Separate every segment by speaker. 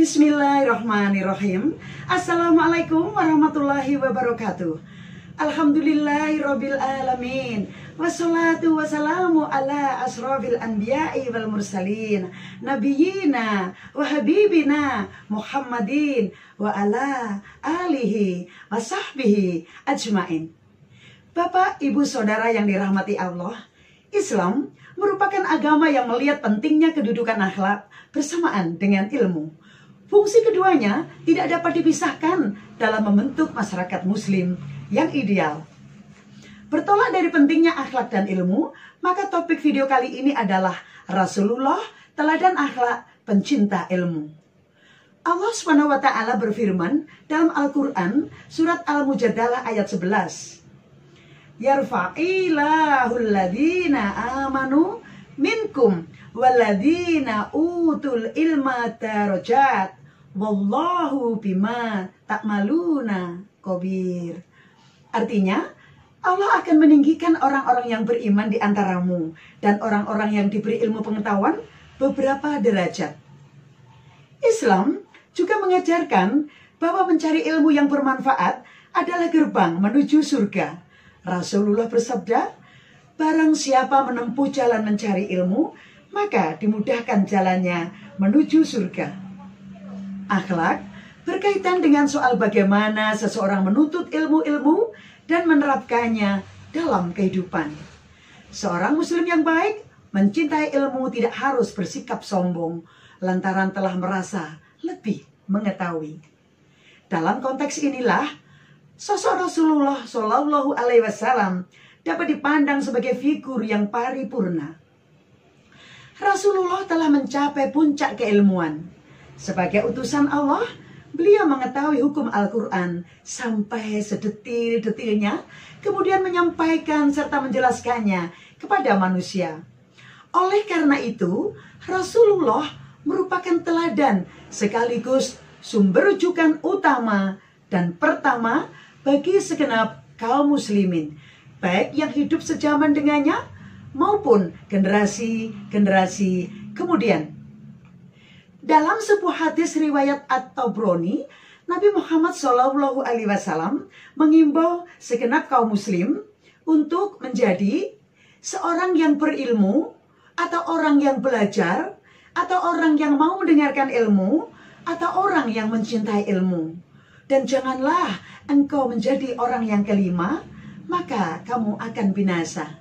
Speaker 1: Bismillahirrahmanirrahim. Assalamualaikum warahmatullahi wabarakatuh. Alhamdulillahirabbil alamin. Wassalatu wassalamu ala asrofil anbiya'i wal mursalin, nabiyina wa habibina Muhammadin wa ala alihi wa sahbihi ajmain. Bapak, ibu, saudara yang dirahmati Allah, Islam merupakan agama yang melihat pentingnya kedudukan akhlak bersamaan dengan ilmu. Fungsi keduanya tidak dapat dipisahkan dalam membentuk masyarakat muslim yang ideal. Bertolak dari pentingnya akhlak dan ilmu, maka topik video kali ini adalah Rasulullah, teladan akhlak pencinta ilmu. Allah SWT berfirman dalam Al-Quran surat Al-Mujadalah ayat 11. Yarfa'ilahul ladhina amanu minkum waladhina utul ilma darajat wallahu bima ta'maluna khabir. Artinya, Allah akan meninggikan orang-orang yang beriman di antaramu dan orang-orang yang diberi ilmu pengetahuan beberapa derajat. Islam juga mengajarkan bahwa mencari ilmu yang bermanfaat adalah gerbang menuju surga. Rasulullah bersabda, barang siapa menempuh jalan mencari ilmu, maka dimudahkan jalannya menuju surga. Akhlak berkaitan dengan soal bagaimana seseorang menuntut ilmu-ilmu dan menerapkannya dalam kehidupan. Seorang muslim yang baik mencintai ilmu tidak harus bersikap sombong lantaran telah merasa lebih mengetahui. Dalam konteks inilah, sosok Rasulullah Shallallahu Alaihi Wasallam dapat dipandang sebagai figur yang paripurna. Rasulullah telah mencapai puncak keilmuan. Sebagai utusan Allah, beliau mengetahui hukum Al-Quran sampai sedetil-detilnya, kemudian menyampaikan serta menjelaskannya kepada manusia. Oleh karena itu, Rasulullah merupakan teladan sekaligus sumber rujukan utama dan pertama bagi segenap kaum muslimin, baik yang hidup sejaman dengannya maupun generasi-generasi kemudian. Dalam sebuah hadis riwayat At-Tabrani, Nabi Muhammad SAW mengimbau segenap kaum muslim untuk menjadi seorang yang berilmu, atau orang yang belajar, atau orang yang mau mendengarkan ilmu, atau orang yang mencintai ilmu. Dan janganlah engkau menjadi orang yang kelima, maka kamu akan binasa.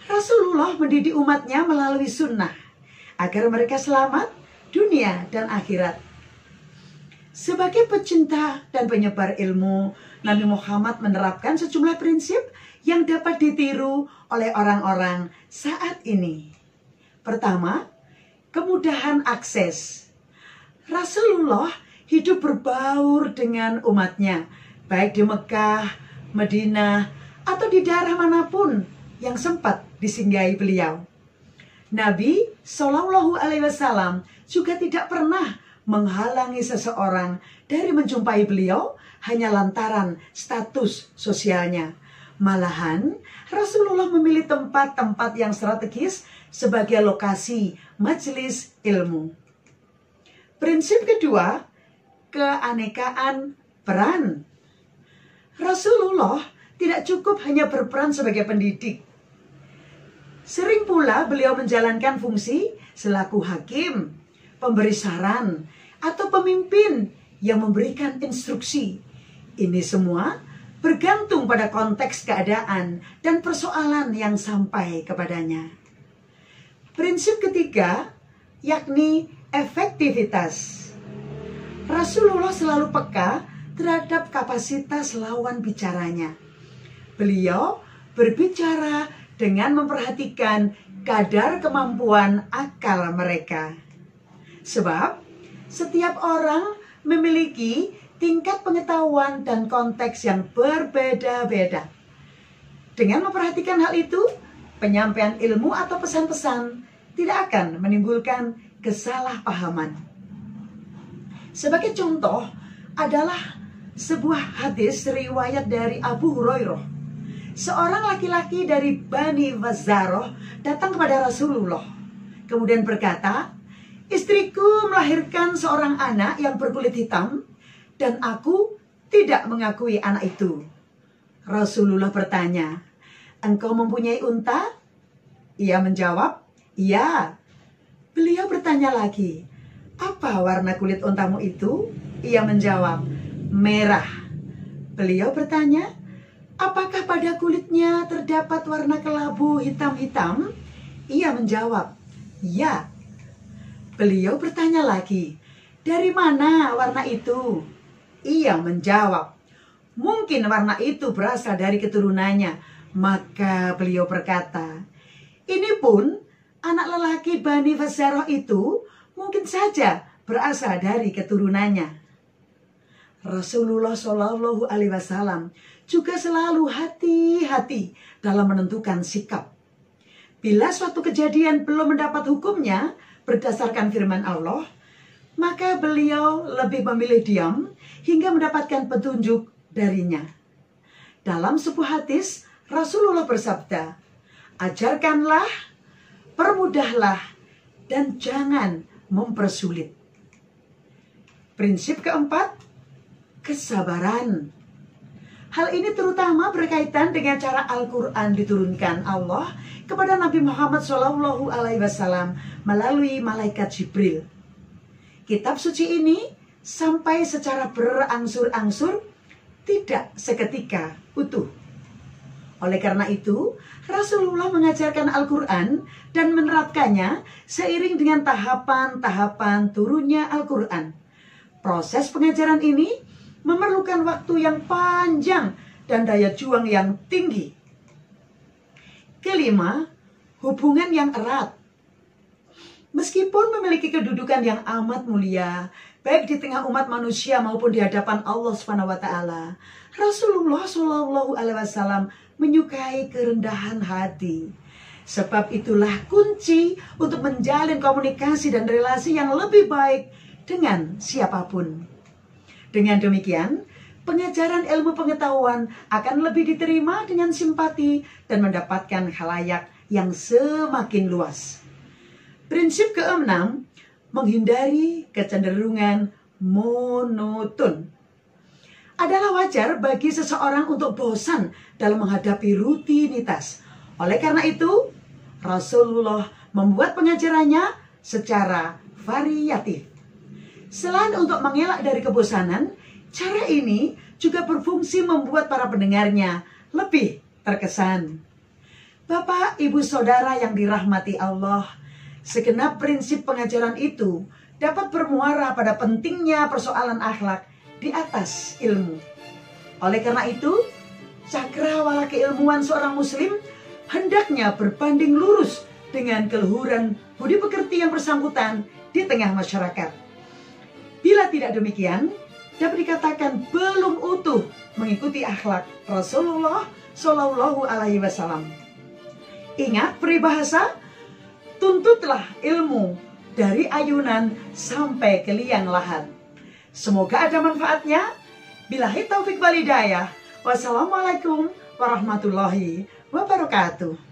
Speaker 1: Rasulullah mendidik umatnya melalui sunnah agar mereka selamat dunia dan akhirat. Sebagai pecinta dan penyebar ilmu, Nabi Muhammad menerapkan sejumlah prinsip yang dapat ditiru oleh orang-orang saat ini. Pertama, kemudahan akses. Rasulullah hidup berbaur dengan umatnya, baik di Mekah, Madinah, atau di daerah manapun yang sempat disinggahi beliau. Nabi Shallallahu Alaihi Wasallam juga tidak pernah menghalangi seseorang dari menjumpai beliau hanya lantaran status sosialnya. Malahan, Rasulullah memilih tempat-tempat yang strategis sebagai lokasi majelis ilmu. Prinsip kedua, keanekaan peran. Rasulullah tidak cukup hanya berperan sebagai pendidik. Sering pula beliau menjalankan fungsi selaku hakim, pemberi saran, atau pemimpin yang memberikan instruksi. Ini semua bergantung pada konteks keadaan dan persoalan yang sampai kepadanya. Prinsip ketiga, yakni efektivitas. Rasulullah selalu peka terhadap kapasitas lawan bicaranya. Beliau berbicara dengan memperhatikan kadar kemampuan akal mereka. Sebab setiap orang memiliki tingkat pengetahuan dan konteks yang berbeda-beda. Dengan memperhatikan hal itu, penyampaian ilmu atau pesan-pesan tidak akan menimbulkan kesalahpahaman. Sebagai contoh adalah sebuah hadis riwayat dari Abu Hurairah. Seorang laki-laki dari Bani Fazaroh datang kepada Rasulullah, kemudian berkata, istriku melahirkan seorang anak yang berkulit hitam dan aku tidak mengakui anak itu. Rasulullah bertanya, engkau mempunyai unta? Ia menjawab, iya. Beliau bertanya lagi, apa warna kulit untamu itu? Ia menjawab, merah. Beliau bertanya, apakah pada kulitnya terdapat warna kelabu hitam-hitam? Ia menjawab, ya. Beliau bertanya lagi, dari mana warna itu? Ia menjawab, mungkin warna itu berasal dari keturunannya. Maka beliau berkata, ini pun anak lelaki Bani Fazzarah itu mungkin saja berasal dari keturunannya. Rasulullah Shallallahu Alaihi Wasallam juga selalu hati-hati dalam menentukan sikap. Bila suatu kejadian belum mendapat hukumnya berdasarkan firman Allah, maka beliau lebih memilih diam hingga mendapatkan petunjuk darinya. Dalam sebuah hadis, Rasulullah bersabda, ajarkanlah, permudahlah, dan jangan mempersulit. Prinsip keempat, kesabaran. Hal ini terutama berkaitan dengan cara Al-Quran diturunkan Allah kepada Nabi Muhammad SAW melalui malaikat Jibril. Kitab suci ini sampai secara berangsur-angsur, tidak seketika utuh. Oleh karena itu, Rasulullah mengajarkan Al-Quran dan menerapkannya seiring dengan tahapan-tahapan turunnya Al-Quran. Proses pengajaran ini memerlukan waktu yang panjang dan daya juang yang tinggi. Kelima, hubungan yang erat. Meskipun memiliki kedudukan yang amat mulia, baik di tengah umat manusia maupun di hadapan Allah SWT, Rasulullah SAW menyukai kerendahan hati. Sebab itulah kunci untuk menjalin komunikasi dan relasi yang lebih baik dengan siapapun. Dengan demikian, pengajaran ilmu pengetahuan akan lebih diterima dengan simpati dan mendapatkan khalayak yang semakin luas. Prinsip keenam, menghindari kecenderungan monoton. Adalah wajar bagi seseorang untuk bosan dalam menghadapi rutinitas. Oleh karena itu, Rasulullah membuat pengajarannya secara variatif. Selain untuk mengelak dari kebosanan, cara ini juga berfungsi membuat para pendengarnya lebih terkesan. Bapak, Ibu, Saudara yang dirahmati Allah, segenap prinsip pengajaran itu dapat bermuara pada pentingnya persoalan akhlak di atas ilmu. Oleh karena itu, cakrawala keilmuan seorang muslim hendaknya berbanding lurus dengan keluhuran budi pekerti yang bersangkutan di tengah masyarakat. Bila tidak demikian, dapat dikatakan belum utuh mengikuti akhlak Rasulullah Shallallahu Alaihi Wasallam. Ingat peribahasa, tuntutlah ilmu dari ayunan sampai ke liang lahat. Semoga ada manfaatnya. Billahi taufik wal hidayah. Wassalamualaikum warahmatullahi wabarakatuh.